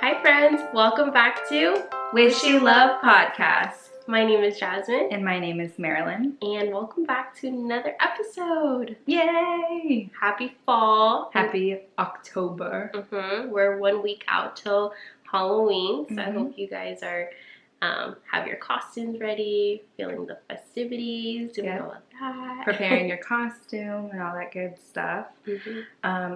Hi friends, welcome back to Wish You Love Podcast. My name is Jasmine. And my name is Marilyn. And welcome back to another episode. Yay! Happy fall. Happy October. We're 1 week out till Halloween, so I hope you guys are have your costumes ready, feeling the festivities, doing all of that. Preparing your costume and all that good stuff.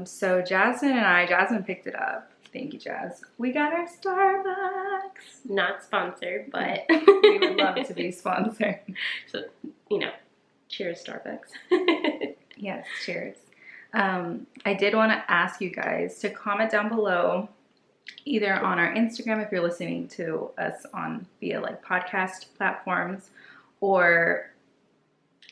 So Jasmine picked it up. Thank you, Jazz. We got our Starbucks. Not sponsored, but we would love to be sponsored. So, cheers, Starbucks. Yes, cheers. I did want to ask you guys to comment down below, either on our Instagram if you're listening to us via like podcast platforms, or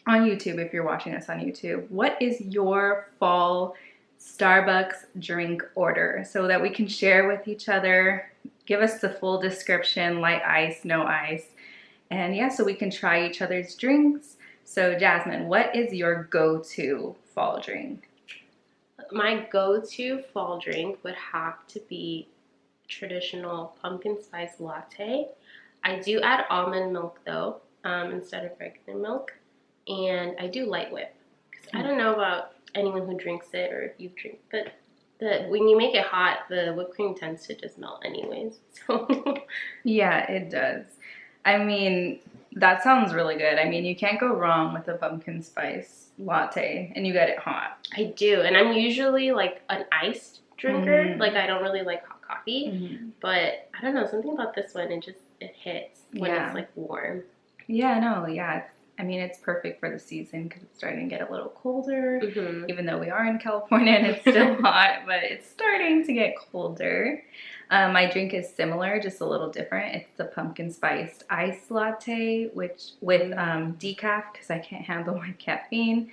on YouTube if you're watching us on YouTube. What is your fall Starbucks drink order, so that we can share with each other? Give us the full description, light ice, no ice, and so we can try each other's drinks. So Jasmine, what is your go-to fall drink? My go-to fall drink would have to be traditional pumpkin spice latte. I do add almond milk though, instead of regular milk, and I do light whip. I don't know about anyone who drinks it or if you drink, but when you make it hot, the whipped cream tends to just melt anyways. So yeah, it does. I mean, that sounds really good. I mean, you can't go wrong with a pumpkin spice latte, and you get it hot. I do, and I'm usually like an iced drinker. Like, I don't really like hot coffee, but I don't know, something about this one, it hits when it's like warm. I mean, it's perfect for the season because it's starting to get a little colder, even though we are in California and it's still hot, but it's starting to get colder. My drink is similar, just a little different. It's the pumpkin spiced ice latte, with decaf because I can't handle my caffeine.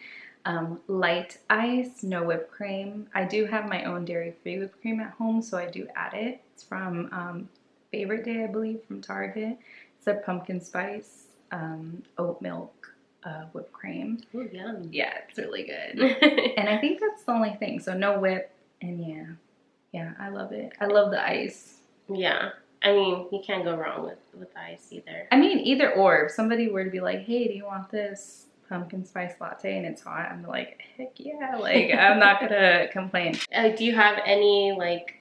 Light ice, no whipped cream. I do have my own dairy-free whipped cream at home, so I do add it. It's from Favorite Day, I believe, from Target. It's a pumpkin spice oat milk whipped cream. Ooh, yum. Yeah, it's really good. And I think that's the only thing. So no whip, and I love it. I love the ice. Yeah, I mean, you can't go wrong with ice either. I mean, either or. If somebody were to be like, hey, do you want this pumpkin spice latte and it's hot, I'm like, heck yeah. Like, I'm not gonna complain. Do you have any like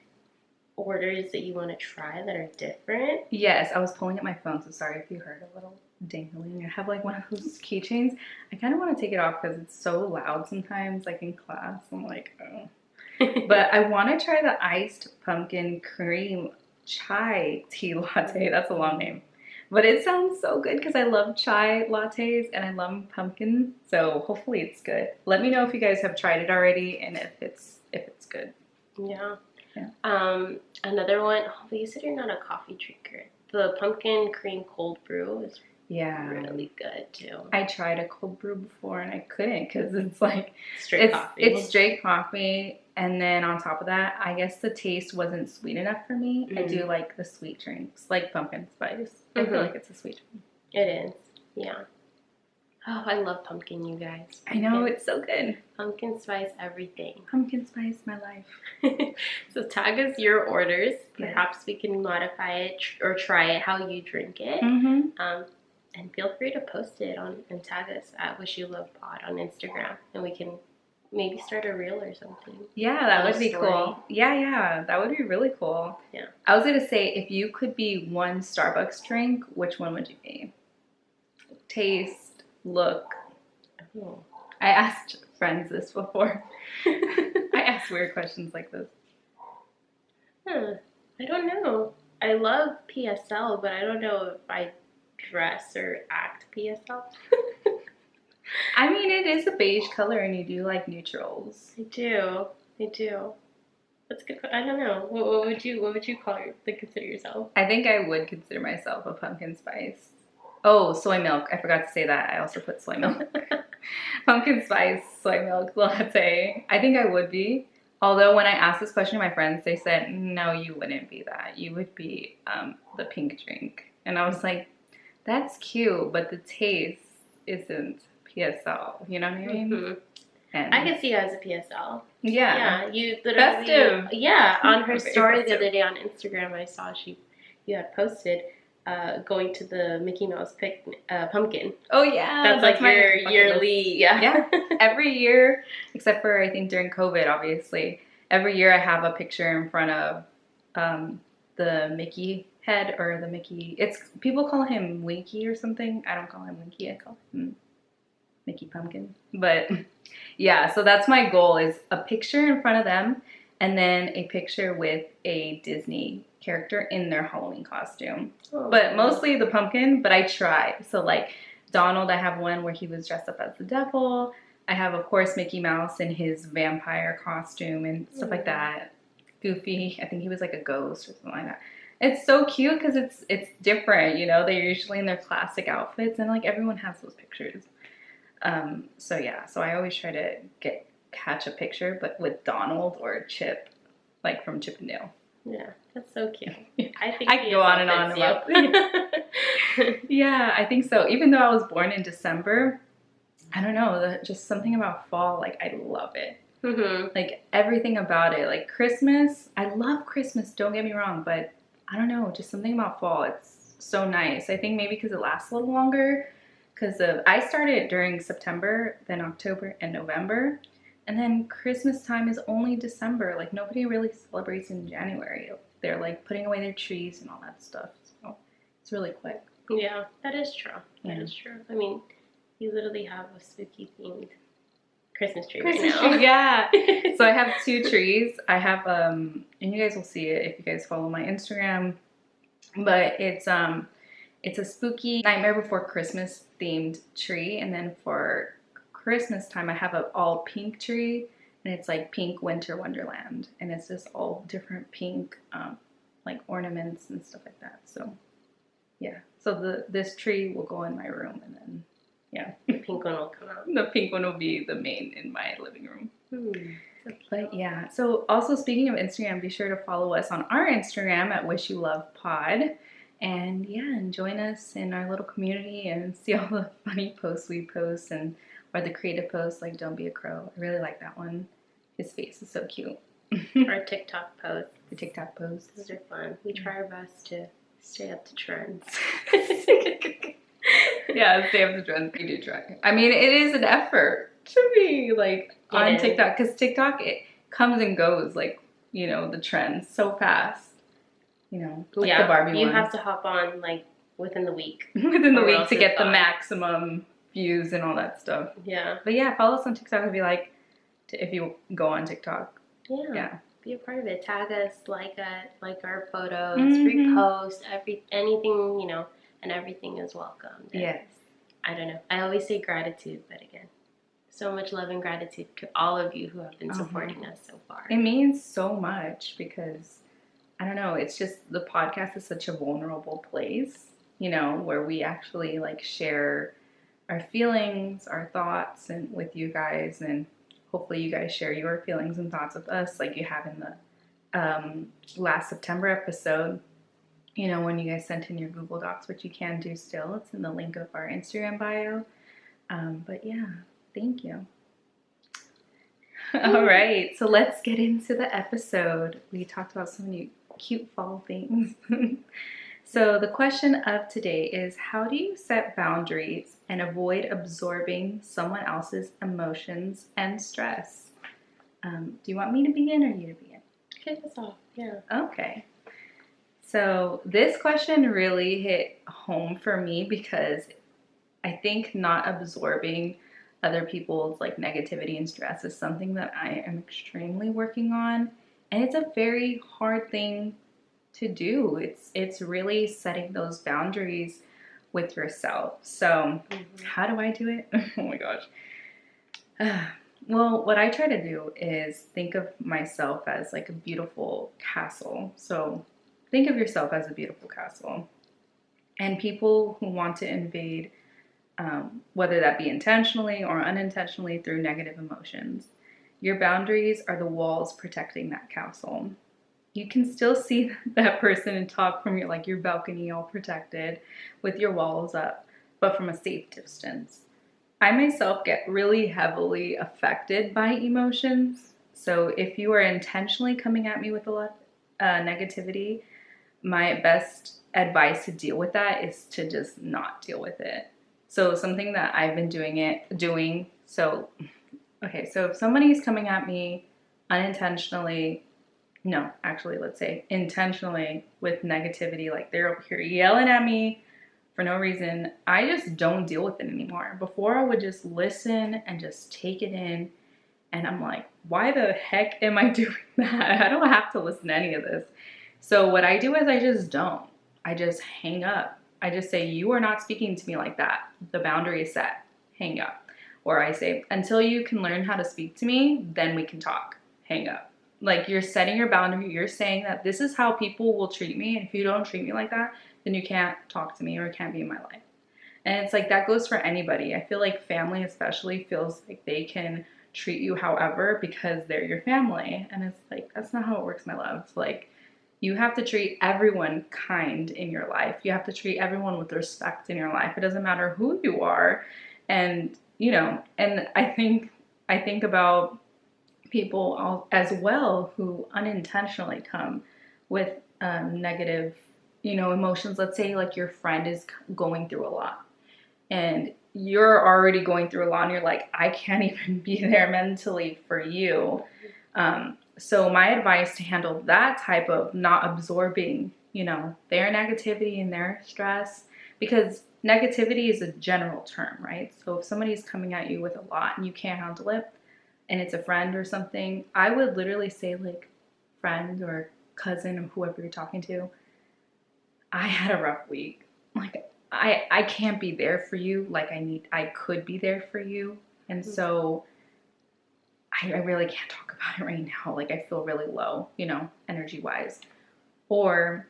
orders that you want to try that are different? Yes, I was pulling up my phone, so sorry if you heard a little dangling. I have like one of those keychains. I kind of want to take it off because it's so loud sometimes, like in class. I'm like, oh. But I want to try the iced pumpkin cream chai tea latte. That's a long name, but it sounds so good because I love chai lattes and I love pumpkin. So hopefully it's good. Let me know if you guys have tried it already and if it's good. Yeah. Another one. Oh, but you said you're not a coffee drinker. The pumpkin cream cold brew is really good too. I tried a cold brew before and I couldn't because it's like coffee. It's straight coffee, and then on top of that, I guess the taste wasn't sweet enough for me. I do like the sweet drinks, like pumpkin spice. I feel like it's a sweet drink. It is, yeah. Oh, I love pumpkin, you guys. I know, it's so good. Pumpkin spice everything. Pumpkin spice, my life. So tag us your orders. Perhaps we can modify it or try it how you drink it. And feel free to post it and tag us at Wish You Love Pod on Instagram, and we can maybe start a reel or something. Yeah, that would be cool. Yeah, that would be really cool. Yeah. I was gonna say, if you could be one Starbucks drink, which one would you be? Taste, look. Oh. I asked friends this before. I asked weird questions like this. I don't know. I love PSL, but I don't know if I dress or act PSL. I mean, it is a beige color and you do like neutrals. I do. That's good. I don't know. What would you consider yourself? I think I would consider myself a pumpkin spice. Oh, soy milk. I forgot to say that. I also put soy milk. Pumpkin spice soy milk latte. I think I would be. Although when I asked this question to my friends, they said, no, you wouldn't be that. You would be the pink drink. And I was like, that's cute, but the taste isn't PSL. You know what I mean? And I could see you as a PSL. Yeah. Yeah, you literally. Festive. Yeah, on her Very story festive. the other day on Instagram, I saw you had posted going to the Mickey Mouse pumpkin. Oh yeah, that's like your yearly. Yeah. Every year, except for I think during COVID, obviously, every year I have a picture in front of the Mickey head or the Mickey. It's people call him Winky or something. I don't call him Winky. I call him Mickey Pumpkin. But yeah, so that's my goal, is a picture in front of them and then a picture with a Disney character in their Halloween costume. Oh. But mostly the pumpkin, but I try. So like Donald, I have one where he was dressed up as the devil. I have, of course, Mickey Mouse in his vampire costume and stuff like that. Goofy, I think he was like a ghost or something like that. It's so cute because it's different, you know. They're usually in their classic outfits, and like everyone has those pictures. So yeah, so I always try to catch a picture, but with Donald or Chip, like from Chip and Dale. Yeah, that's so cute. I think I can go on and on about Yeah, I think so. Even though I was born in December, I don't know, just something about fall, like I love it. Mm-hmm. Like everything about it. Like Christmas, I love Christmas, don't get me wrong, but I don't know, just something about fall. It's so nice. I think maybe because it lasts a little longer. Because I started during September, then October and November. And then Christmas time is only December. Like nobody really celebrates in January. They're like putting away their trees and all that stuff. So it's really quick. Yeah, that is true. That is true. I mean, you literally have a spooky themed Christmas tree right now. Tree, yeah. So I have 2 trees. I have and you guys will see it if you guys follow my Instagram. But it's a spooky Nightmare Before Christmas themed tree, and then for Christmas time I have an all pink tree, and it's like pink winter wonderland, and it's just all different pink like ornaments and stuff like that. So yeah, so this tree will go in my room, and then yeah, the pink one will come out. The pink one will be the main in my living room. But yeah, so also speaking of Instagram, be sure to follow us on our Instagram at Wish You Love Pod. And yeah, and join us in our little community and see all the funny posts we post, or the creative posts like Don't Be a Crow. I really like that one. His face is so cute. Our TikTok posts. The TikTok posts. Those are fun. We try our best to stay up to trends. Yeah, stay up to trends. We do try. I mean, it is an effort to be like on TikTok, because TikTok, it comes and goes, like, you know, the trends so fast. You know, like the Barbie you one. have to hop on like within the week. Within the week to get the maximum views and all that stuff. Yeah. But yeah, follow us on TikTok if you like, if you go on TikTok. Yeah. Be a part of it. Tag us, like our photos, repost, anything, you know, and everything is welcome. Yes. I don't know. I always say gratitude, but again, so much love and gratitude to all of you who have been supporting us so far. It means so much because, I don't know, it's just the podcast is such a vulnerable place, you know, where we actually like share our feelings, our thoughts, and with you guys, and hopefully you guys share your feelings and thoughts with us like you have in the last September episode. You know, when you guys sent in your Google Docs, which you can do still. It's in the link of our Instagram bio. But yeah, thank you. All right, so let's get into the episode. We talked about so many cute fall things. So the question of today is, how do you set boundaries and avoid absorbing someone else's emotions and stress? Do you want me to begin or you to begin? Kick us off, yeah. Okay. So this question really hit home for me because I think not absorbing other people's like negativity and stress is something that I am extremely working on, and it's a very hard thing to do. It's really setting those boundaries with yourself. So how do I do it? Oh my gosh. Well, what I try to do is think of myself as like a beautiful castle. So think of yourself as a beautiful castle, and people who want to invade, whether that be intentionally or unintentionally through negative emotions, your boundaries are the walls protecting that castle. You can still see that person and talk from your balcony all protected with your walls up, but from a safe distance. I myself get really heavily affected by emotions. So if you are intentionally coming at me with a lot negativity, my best advice to deal with that is to just not deal with it. So something that I've been doing, so okay, so if somebody's coming at me unintentionally, no, actually, let's say intentionally with negativity, like they're over here yelling at me for no reason, I just don't deal with it anymore. Before, I would just listen and just take it in. And I'm like, why the heck am I doing that? I don't have to listen to any of this. So what I do is I just don't. I just hang up. I just say, you are not speaking to me like that. The boundary is set. Hang up. Or I say, until you can learn how to speak to me, then we can talk. Hang up. Like, you're setting your boundary. You're saying that this is how people will treat me. And if you don't treat me like that, then you can't talk to me or can't be in my life. And it's like that goes for anybody. I feel like family especially feels like they can treat you however because they're your family. And it's like, that's not how it works, my love. Like, you have to treat everyone kind in your life. You have to treat everyone with respect in your life. It doesn't matter who you are. And, you know, and I think about people as well who unintentionally come with negative, you know, emotions. Let's say like your friend is going through a lot and you're already going through a lot and you're like, I can't even be there mentally for you. So my advice to handle that type of not absorbing, you know, their negativity and their stress, because negativity is a general term, right? So if somebody's coming at you with a lot and you can't handle it, and it's a friend or something, I would literally say, like, friend or cousin or whoever you're talking to, I had a rough week. Like, I can't be there for you like I could be there for you. And so I really can't talk about it right now. Like, I feel really low, you know, energy wise. Or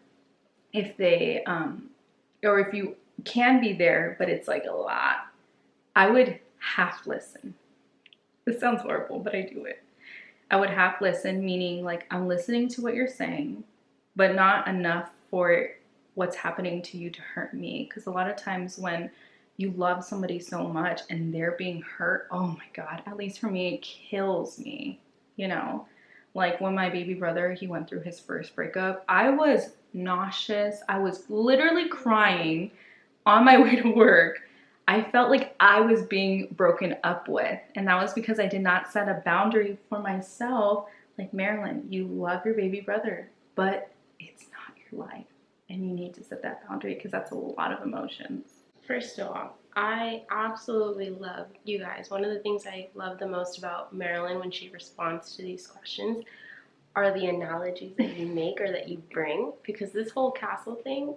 if they, or if you can be there, but it's like a lot, I would half listen. This sounds horrible, but I do it. I would half listen, meaning like I'm listening to what you're saying, but not enough for what's happening to you to hurt me. Because a lot of times when you love somebody so much and they're being hurt, oh my God, at least for me, it kills me, you know? Like when my baby brother, he went through his first breakup, I was nauseous. I was literally crying on my way to work. I felt like I was being broken up with. And that was because I did not set a boundary for myself. Like, Marilyn, you love your baby brother, but it's not your life. And you need to set that boundary because that's a lot of emotions. First of all, I absolutely love you guys. One of the things I love the most about Marilyn when she responds to these questions are the analogies that you make or that you bring. Because this whole castle thing,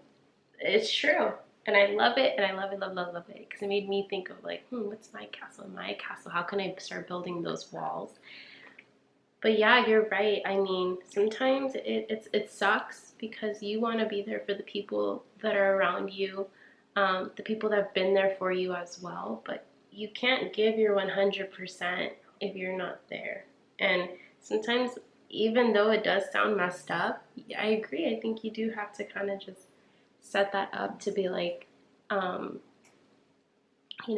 it's true. And I love it, and I love it, love it, because it made me think of like, what's my castle? My castle, how can I start building those walls? But yeah, you're right. I mean, sometimes it sucks because you want to be there for the people that are around you, the people that have been there for you as well, but you can't give your 100% if you're not there. And sometimes, even though it does sound messed up, I agree. I think you do have to kind of just set that up to be like, you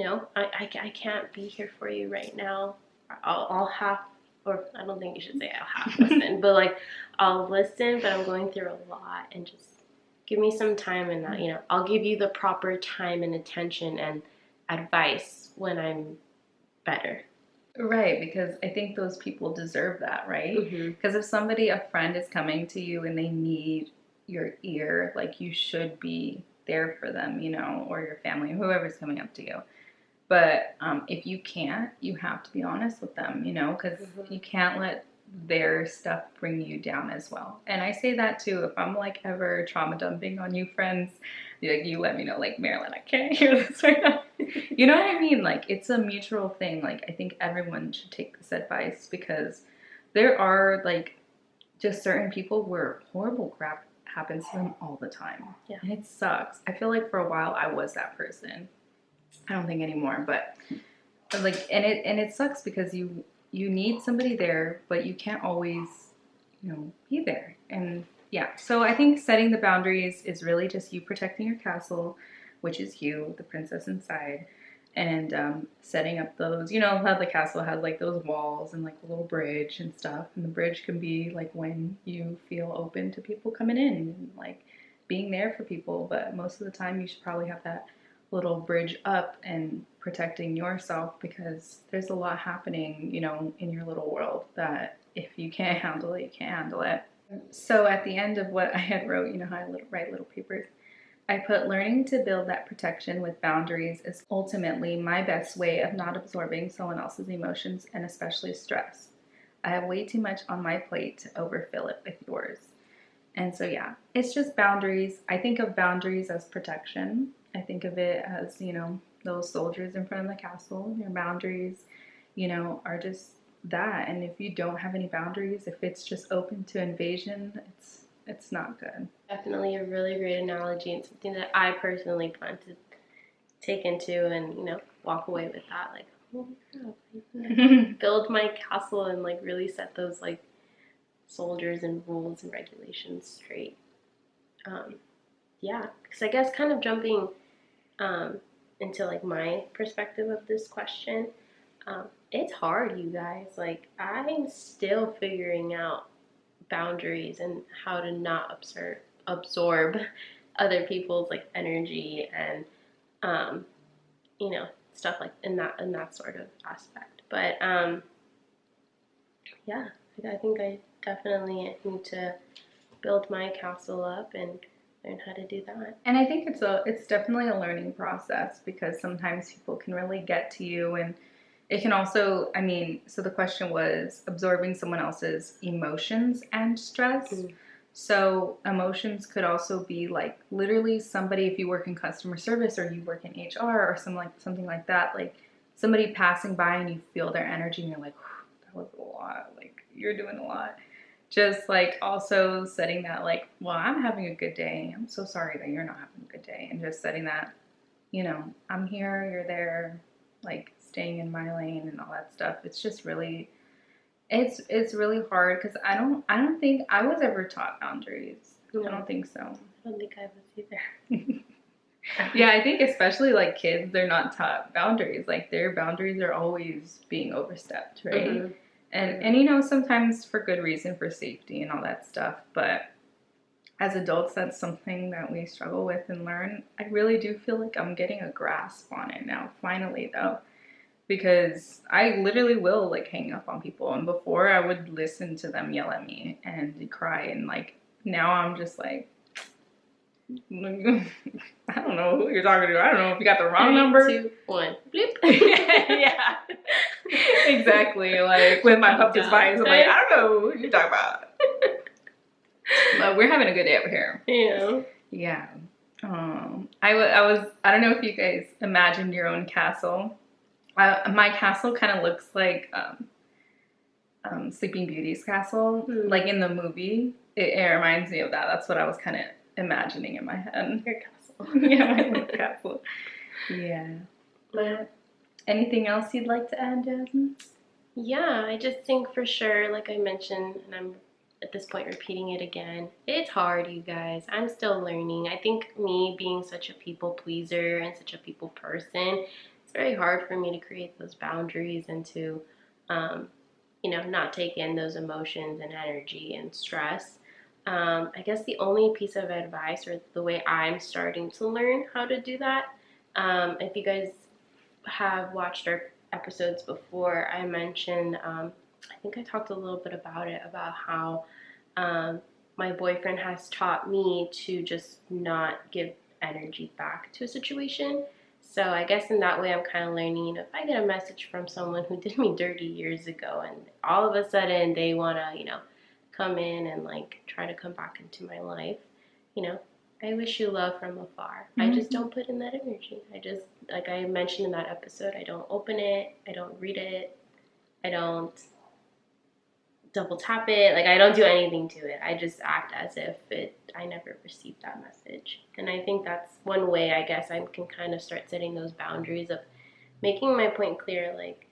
know, I can't be here for you right now. I'll half, or I don't think you should say I'll half listen, but like I'll listen, but I'm going through a lot, and just give me some time, and you know, I'll give you the proper time and attention and advice when I'm better. Right, because I think those people deserve that, right? Because if a friend is coming to you and they need your ear, like, you should be there for them, you know, or your family, whoever's coming up to you. But if you can't, you have to be honest with them, you know, because you can't let their stuff bring you down as well. And I say that too, if I'm like ever trauma dumping on you friends, like, you let me know, like, Marilyn, I can't hear this right now. You know what I mean? Like, it's a mutual thing. Like, I think everyone should take this advice because there are like just certain people where horrible crap happens to them all the time. Yeah. And it sucks. I feel like for a while I was that person. I don't think anymore, but like, and it sucks because you need somebody there, but you can't always, you know, be there. And yeah, so I think setting the boundaries is really just you protecting your castle, which is you, the princess inside. and setting up those, you know how the castle has like those walls and like a little bridge and stuff, and the bridge can be like when you feel open to people coming in and like being there for people, but most of the time you should probably have that little bridge up and protecting yourself, because there's a lot happening, you know, in your little world that if you can't handle it, you can't handle it. So at the end of what I had wrote, you know how I write little papers, I put, learning to build that protection with boundaries is ultimately my best way of not absorbing someone else's emotions and especially stress. I have way too much on my plate to overfill it with yours. And so, yeah, it's just boundaries. I think of boundaries as protection. I think of it as, you know, those soldiers in front of the castle. Your boundaries, you know, are just that. And if you don't have any boundaries, if it's just open to invasion, it's not good. Definitely a really great analogy, and something that I personally plan to take into and, you know, walk away with that. Like, holy crap, I can build my castle and like really set those like soldiers and rules and regulations straight. Yeah, because I guess kind of jumping into like my perspective of this question, it's hard, you guys. Like, I'm still figuring out boundaries and how to not absorb other people's like energy and you know, stuff like in that sort of aspect. But yeah, I think I definitely need to build my castle up and learn how to do that. And I think it's definitely a learning process, because sometimes people can really get to you, and it can also, I mean, so the question was absorbing someone else's emotions and stress. So emotions could also be like literally somebody, if you work in customer service or you work in HR or something like that, like somebody passing by and you feel their energy and you're like, that was a lot, like you're doing a lot. Just like also setting that like, well, I'm having a good day. I'm so sorry that you're not having a good day. And just setting that, you know, I'm here, you're there, like staying in my lane and all that stuff. It's just really, it's really hard, because I don't think I was ever taught boundaries. No. I don't think so. I don't think I was either. Yeah, I think especially like kids, they're not taught boundaries. Like their boundaries are always being overstepped, right? Mm-hmm. And you know, sometimes for good reason, for safety and all that stuff. But as adults, that's something that we struggle with and learn. I really do feel like I'm getting a grasp on it now, finally, though. Because I literally will like hang up on people, and before I would listen to them yell at me and cry, and like now I'm just like, I don't know who you're talking to. I don't know if you got the wrong number. 3, 2, 1. Bloop. Yeah, exactly. Like with my puppet spice, I'm like, I don't know who you're talking about. But we're having a good day over here. Yeah. Yeah. I don't know if you guys imagined your own castle. My castle kind of looks like Sleeping Beauty's castle, like in the movie. It reminds me of that. That's what I was kind of imagining in my head. Your castle. Yeah, my little castle. Yeah. But anything else you'd like to add, Jasmine? Yeah, I just think for sure, like I mentioned, and I'm at this point repeating it again, it's hard, you guys. I'm still learning. I think me being such a people pleaser and such a people person, it's very hard for me to create those boundaries and to, you know, not take in those emotions and energy and stress. I guess the only piece of advice, or the way I'm starting to learn how to do that, if you guys have watched our episodes before, I mentioned, I think I talked a little bit about it, about how my boyfriend has taught me to just not give energy back to a situation. So I guess in that way I'm kind of learning, you know, if I get a message from someone who did me dirty years ago and all of a sudden they want to, you know, come in and like try to come back into my life, you know, I wish you love from afar. Mm-hmm. I just don't put in that energy. I just, like I mentioned in that episode, I don't open it, I don't read it, I don't double tap it, like I don't do anything to it. I just act as if I never received that message. And I think that's one way I guess I can kind of start setting those boundaries of making my point clear, like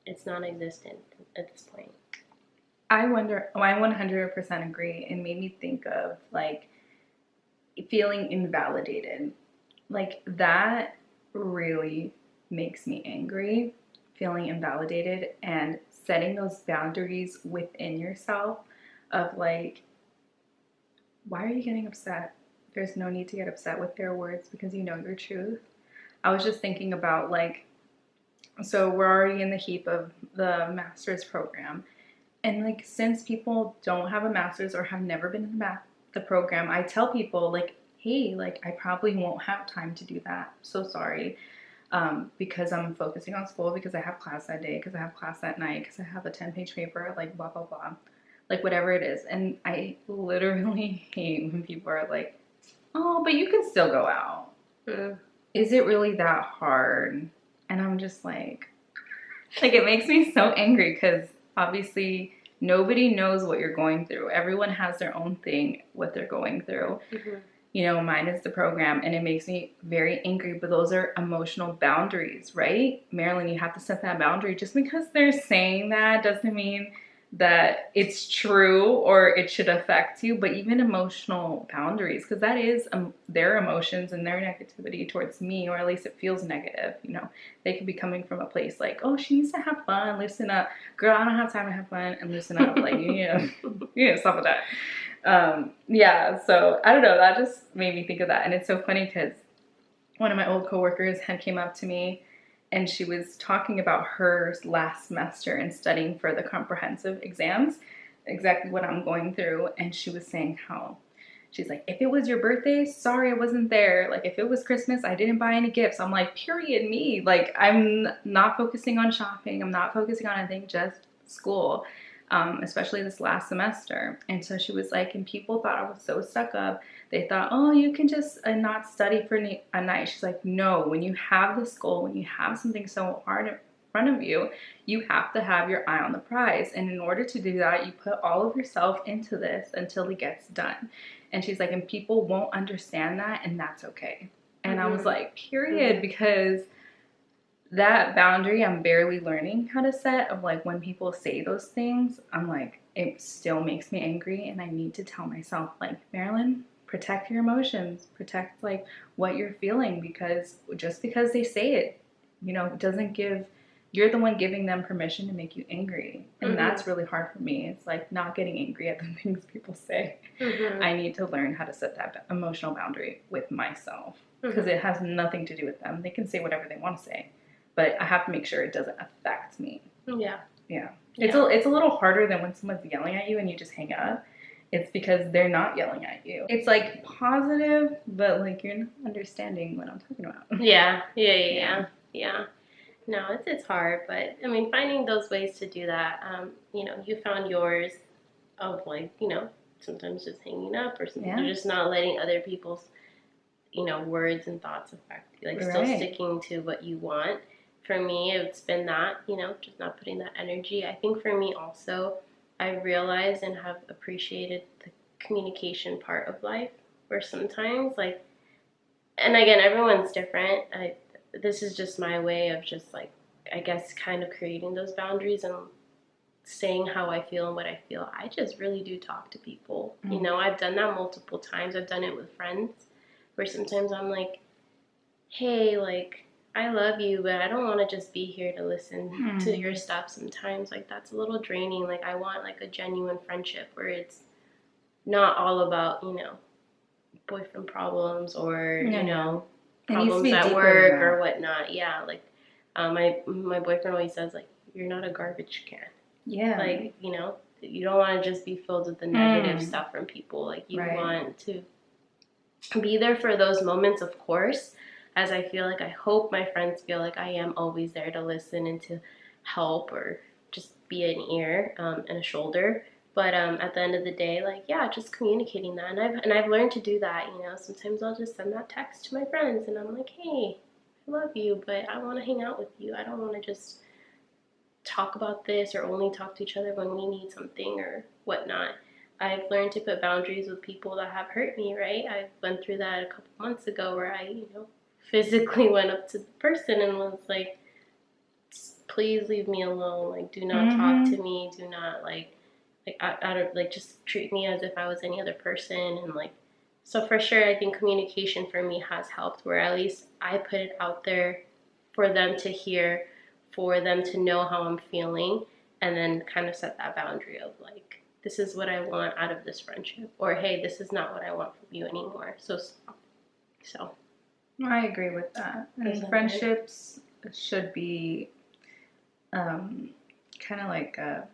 it's non-existent at this point. I 100% agree. It made me think of like feeling invalidated. Like that really makes me angry, feeling invalidated, and setting those boundaries within yourself of like, why are you getting upset? There's no need to get upset with their words because you know your truth. I was just thinking about like, so we're already in the heap of the master's program. And like, since people don't have a master's or have never been in the program, I tell people like, hey, like I probably won't have time to do that. So sorry. Because I'm focusing on school, because I have class that day, because I have class that night, because I have a 10-page paper, like blah, blah, blah. Like whatever it is. And I literally hate when people are like, oh, but you can still go out. Mm. Is it really that hard? And I'm just like it makes me so angry because obviously nobody knows what you're going through. Everyone has their own thing, what they're going through. Mm-hmm. You know, mine is the program, and it makes me very angry, but those are emotional boundaries, right? Marilyn, you have to set that boundary. Just because they're saying that doesn't mean that it's true or it should affect you, but even emotional boundaries, because that is their emotions and their negativity towards me, or at least it feels negative. You know, they could be coming from a place like, oh, she needs to have fun, loosen up, girl, I don't have time to have fun, and loosen up. Like, you need to stop with that. Yeah, so I don't know, that just made me think of that. And it's so funny because one of my old coworkers had came up to me and she was talking about her last semester and studying for the comprehensive exams, exactly what I'm going through. And she was saying how she's like, if it was your birthday, sorry I wasn't there. Like, if it was Christmas, I didn't buy any gifts. I'm like, period, me. Like, I'm not focusing on shopping. I'm not focusing on anything, just school. Especially this last semester. And so she was like, and people thought I was so stuck up. They thought, oh, you can just not study for a night. She's like, no, when you have this goal, when you have something so hard in front of you, you have to have your eye on the prize. And in order to do that, you put all of yourself into this until it gets done. And she's like, and people won't understand that, and that's okay. And I was like, period, because that boundary I'm barely learning how to set, of like when people say those things, I'm like, it still makes me angry, and I need to tell myself like, Marilyn, protect your emotions, protect like what you're feeling, because just because they say it, you know, doesn't give, you're the one giving them permission to make you angry. And that's really hard for me. It's like not getting angry at the things people say. I need to learn how to set that emotional boundary with myself, because it has nothing to do with them. They can say whatever they want to say, but I have to make sure it doesn't affect me. Yeah. It's a little harder than when someone's yelling at you and you just hang up. It's because they're not yelling at you. It's like positive, but like you're not understanding what I'm talking about. Yeah. No, it's hard, but I mean, finding those ways to do that. You know, you found yours of like, you know, sometimes just hanging up, or something, just not letting other people's, you know, words and thoughts affect you. Like still sticking to what you want. For me, it's been that, you know, just not putting that energy. I think for me also, I realized and have appreciated the communication part of life, where sometimes like, and again, everyone's different. This is just my way of just like, I guess, kind of creating those boundaries and saying how I feel and what I feel. I just really do talk to people. You know, I've done that multiple times. I've done it with friends, where sometimes I'm like, hey, like, I love you, but I don't want to just be here to listen to your stuff sometimes. Like, that's a little draining. Like, I want, like, a genuine friendship where it's not all about, you know, boyfriend problems or, you know, problems at work or whatnot. Yeah, like, my boyfriend always says, like, you're not a garbage can. Yeah. Like, you know, you don't want to just be filled with the negative stuff from people. Like, you want to be there for those moments, of course, as I feel like, I hope my friends feel like I am always there to listen and to help, or just be an ear and a shoulder. But at the end of the day, like, yeah, just communicating that. And I've learned to do that, you know. Sometimes I'll just send that text to my friends and I'm like, hey, I love you, but I want to hang out with you. I don't want to just talk about this or only talk to each other when we need something or whatnot. I've learned to put boundaries with people that have hurt me, right? I went through that a couple months ago, where I, you know, physically went up to the person and was like, please leave me alone. Like, do not talk to me. Do not, like I don't, like, just treat me as if I was any other person. And, like, So for sure, I think communication for me has helped, where at least I put it out there for them to hear, for them to know how I'm feeling, and then kind of set that boundary of like, this is what I want out of this friendship, or hey, this is not what I want from you anymore. So stop. So I agree with that. And friendships should be kind of like a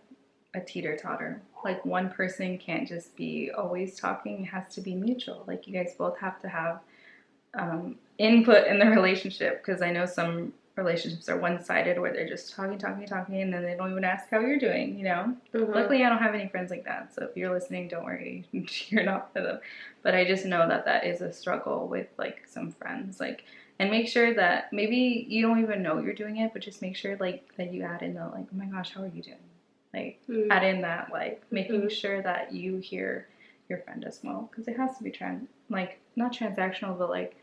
teeter-totter. Like one person can't just be always talking. It has to be mutual. Like you guys both have to have input in the relationship, because I know some relationships are one-sided where they're just talking, and then they don't even ask how you're doing, you know? Luckily, I don't have any friends like that, so if you're listening, don't worry, you're not for them. But I just know that that is a struggle with, like, some friends, like, and make sure that maybe you don't even know you're doing it, but just make sure, like, that you add in the, like, oh my gosh, how are you doing? Like, add in that, like, making sure that you hear your friend as well, because it has to be, not transactional, but, like,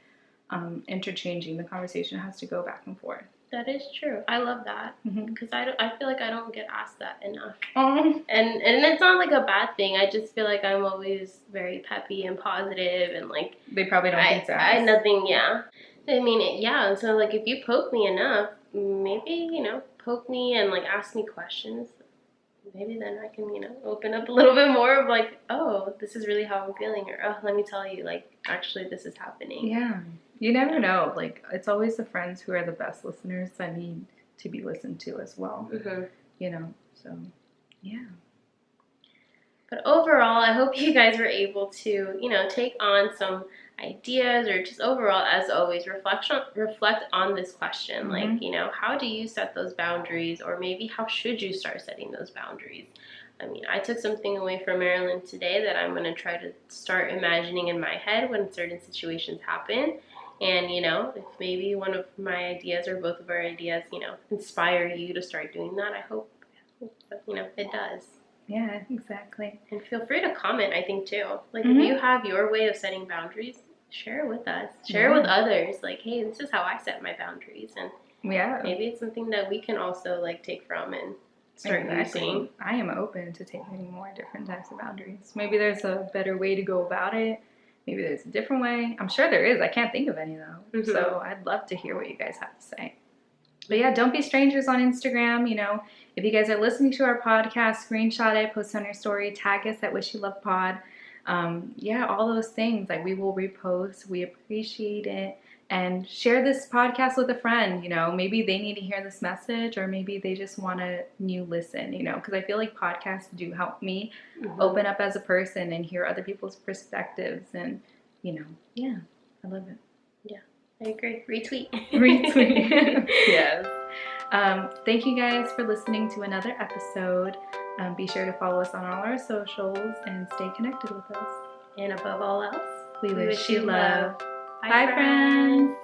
interchanging. The conversation has to go back and forth. That is true. I love that, because I feel like I don't get asked that enough. And it's not like a bad thing. I just feel like I'm always very peppy and positive, and like they probably don't think that. Nothing. Yeah. I mean, yeah. And so like if you poke me enough, maybe poke me and like ask me questions. Maybe then I can, open up a little bit more of like, oh, this is really how I'm feeling, or oh, let me tell you, like, actually this is happening. Yeah. You never know. Like, it's always the friends who are the best listeners that need to be listened to as well. So, yeah. But overall, I hope you guys were able to, take on some ideas, or just overall, as always, reflect on this question. Like, how do you set those boundaries, or maybe how should you start setting those boundaries? I mean, I took something away from Marilyn today that I'm going to try to start imagining in my head when certain situations happen. And, if maybe one of my ideas or both of our ideas, inspire you to start doing that, I hope that, it does. Yeah, exactly. And feel free to comment, I think, too. Like, if you have your way of setting boundaries, share it with us. Share it with others. Like, hey, this is how I set my boundaries. And maybe it's something that we can also, like, take from and start using. I am open to taking more different types of boundaries. Maybe there's a better way to go about it. Maybe there's a different way. I'm sure there is. I can't think of any, though. So I'd love to hear what you guys have to say. But yeah, don't be strangers on Instagram. If you guys are listening to our podcast, screenshot it, post it on your story, tag us at Wish You Love Pod. All those things. Like, we will repost. We appreciate it. And share this podcast with a friend. Maybe they need to hear this message, or maybe they just want a new listen, because I feel like podcasts do help me open up as a person and hear other people's perspectives. And, I love it. Yeah, I agree. Retweet. Yes. Thank you guys for listening to another episode. Be sure to follow us on all our socials and stay connected with us. And above all else, we wish you love. Bye, friends.